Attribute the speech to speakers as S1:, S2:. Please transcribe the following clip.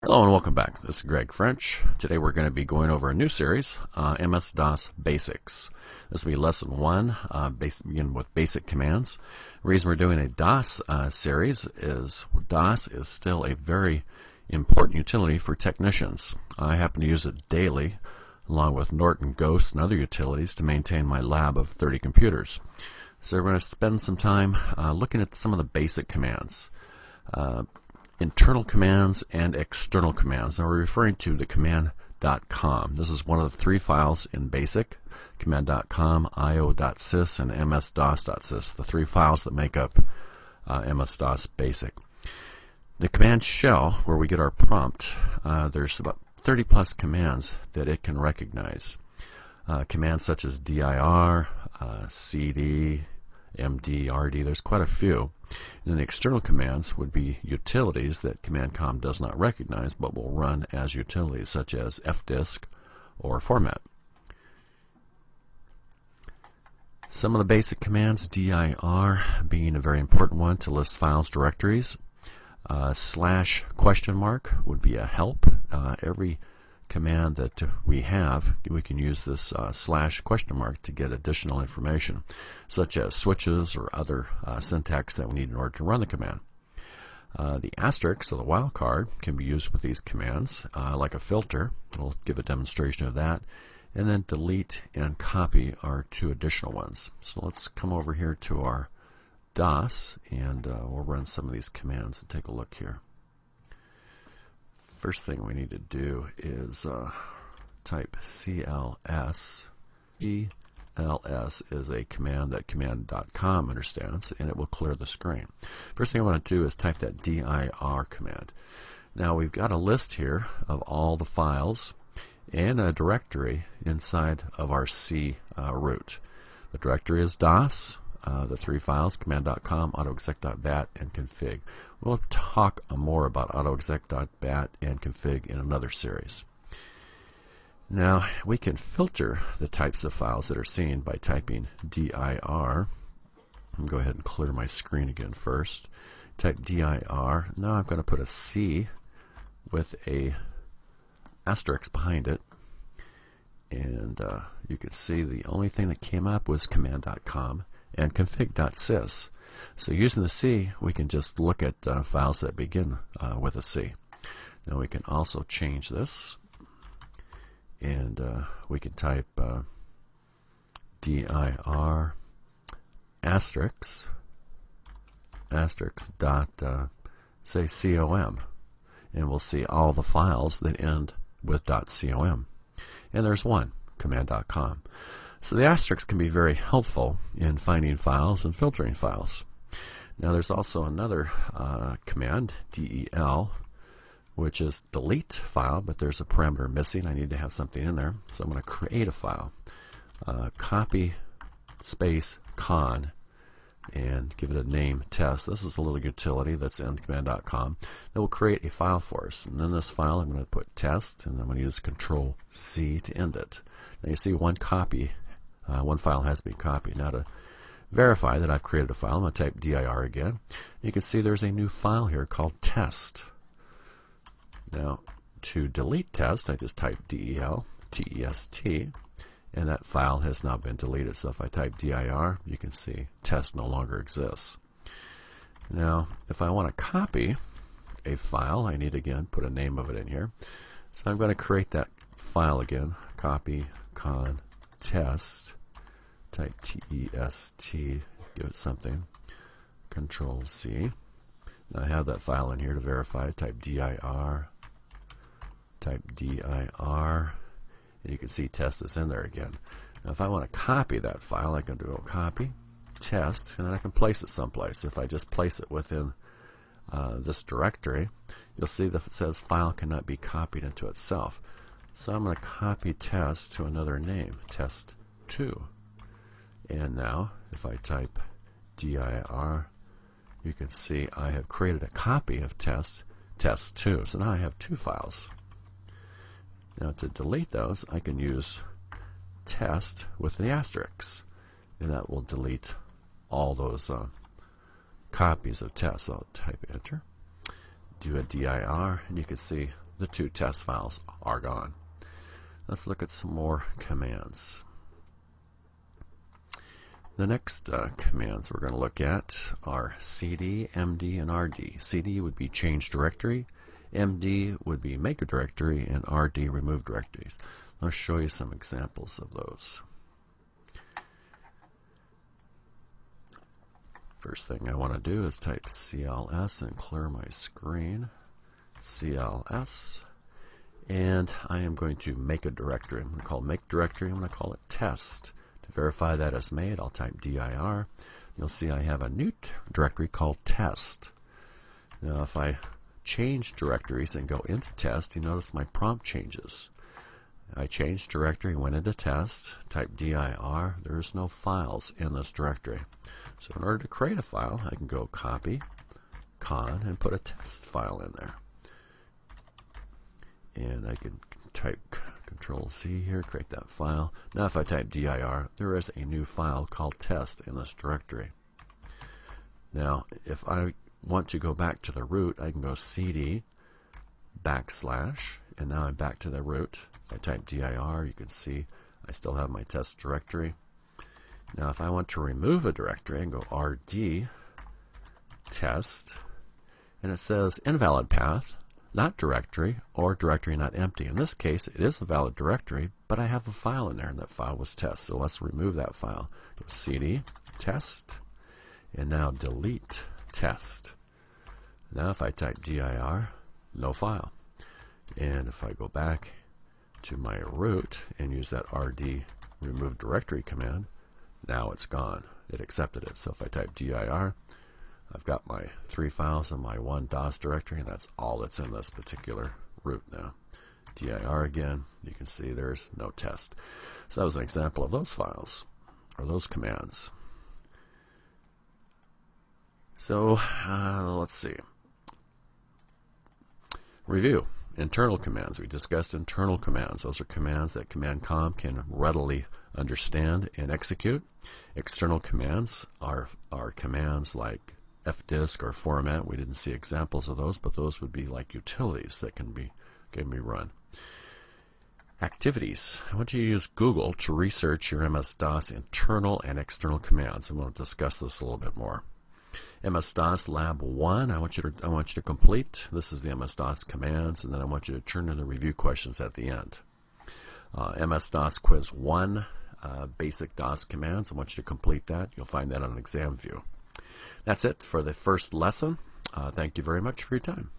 S1: Hello and welcome back. This is Greg French. Today we're going to be going over a new series, MS-DOS Basics. This will be lesson 1, begin with basic commands. The reason we're doing a DOS series is DOS is still a very important utility for technicians. I happen to use it daily along with Norton Ghost and other utilities to maintain my lab of 30 computers. So we're going to spend some time looking at some of the basic commands. Internal commands and external commands. Now we're referring to the command.com. This is one of the 3 files in BASIC, command.com, io.sys, and msdos.sys, the 3 files that make up MS-DOS BASIC. The command shell, where we get our prompt, there's about 30 plus commands that it can recognize. Commands such as dir, cd, md, rd, there's quite a few. And then the external commands would be utilities that command.com does not recognize but will run as utilities, such as fdisk or format. Some of the basic commands, dir being a very important one to list files, directories. Slash question mark would be a help. Every command that we have, we can use this slash question mark to get additional information, such as switches or other syntax that we need in order to run the command. The asterisk, so the wildcard, can be used with these commands, like a filter. We'll give a demonstration of that. And then delete and copy are 2 additional ones. So let's come over here to our DOS, and we'll run some of these commands and take a look here. First thing we need to do is type cls. cls is a command that command.com understands, and it will clear the screen. First thing I want to do is type that dir command. Now we've got a list here of all the files and a directory inside of our C root. The directory is DOS. The 3 files, command.com, autoexec.bat, and config. We'll talk more about autoexec.bat and config in another series. Now, we can filter the types of files that are seen by typing dir. I'll go ahead and clear my screen again first. Type dir. Now I'm going to put a C with a asterisk behind it. And you can see the only thing that came up was command.com and config.sys. So using the C, we can just look at files that begin with a C. Now we can also change this, and we can type dir asterisk dot say com, and we'll see all the files that end with .com. And there's one, command.com. So the asterisks can be very helpful in finding files and filtering files. Now there's also another command, del, which is delete file, but there's a parameter missing. I need to have something in there, so I'm going to create a file. Copy space con and give it a name, test. This is a little utility that's in command.com that will create a file for us. And in this file I'm going to put test, and I'm going to use Control C to end it. Now you see one file has been copied. Now to verify that I've created a file, I'm going to type dir again. You can see there's a new file here called test. Now to delete test, I just type del, test, and that file has now been deleted. So if I type dir, you can see test no longer exists. Now if I want to copy a file, I need again put a name of it in here. So I'm going to create that file again, copy con test, type test, give it something, Control C. Now I have that file in here to verify. Type dir, and you can see test is in there again. Now if I want to copy that file, I can do a copy, test, and then I can place it someplace. If I just place it within this directory, you'll see that it says file cannot be copied into itself. So I'm going to copy test to another name, test2. And now if I type dir, you can see I have created a copy of test2. So now I have 2 files. Now to delete those, I can use test with the asterisk, and that will delete all those copies of test. So I'll type enter, do a dir, and you can see the 2 test files are gone. Let's look at some more commands. The next commands we're going to look at are cd, md, and rd. cd would be change directory, md would be make a directory, and rd remove directories. I'll show you some examples of those. First thing I want to do is type cls and clear my screen. cls, and I am going to make a directory. I'm going to call make directory. I'm going to call it test. To verify that it's made, I'll type dir. You'll see I have a new directory called test. Now if I change directories and go into test, you notice my prompt changes. I changed directory, went into test, type dir. There's no files in this directory. So in order to create a file, I can go copy, con, and put a test file in there. And I can type Control C here, create that file. Now if I type dir, there is a new file called test in this directory. Now if I want to go back to the root, I can go cd /, and now I'm back to the root. If I type dir, you can see I still have my test directory. Now if I want to remove a directory, I can go rd test, and it says invalid path, not directory, or directory not empty. In this case, it is a valid directory, but I have a file in there, and that file was test. So let's remove that file. Go cd test, and now delete test. Now if I type dir, no file. And if I go back to my root and use that rd remove directory command, now it's gone. It accepted it. So if I type dir, I've got my 3 files in my 1 DOS directory, and that's all that's in this particular root now. dir again, you can see there's no test. So that was an example of those files, or those commands. So let's see. Review. Internal commands. We discussed internal commands. Those are commands that Command Com can readily understand and execute. External commands are commands like fdisk or format. We didn't see examples of those, but those would be like utilities that can be run. Activities. I want you to use Google to research your MS-DOS internal and external commands. I'm going to discuss this a little bit more. MS-DOS Lab 1, I want you to complete. This is the MS-DOS commands, and then I want you to turn in the review questions at the end. MS-DOS Quiz 1, basic DOS commands. I want you to complete that. You'll find that on Exam View. That's it for the first lesson. Thank you very much for your time.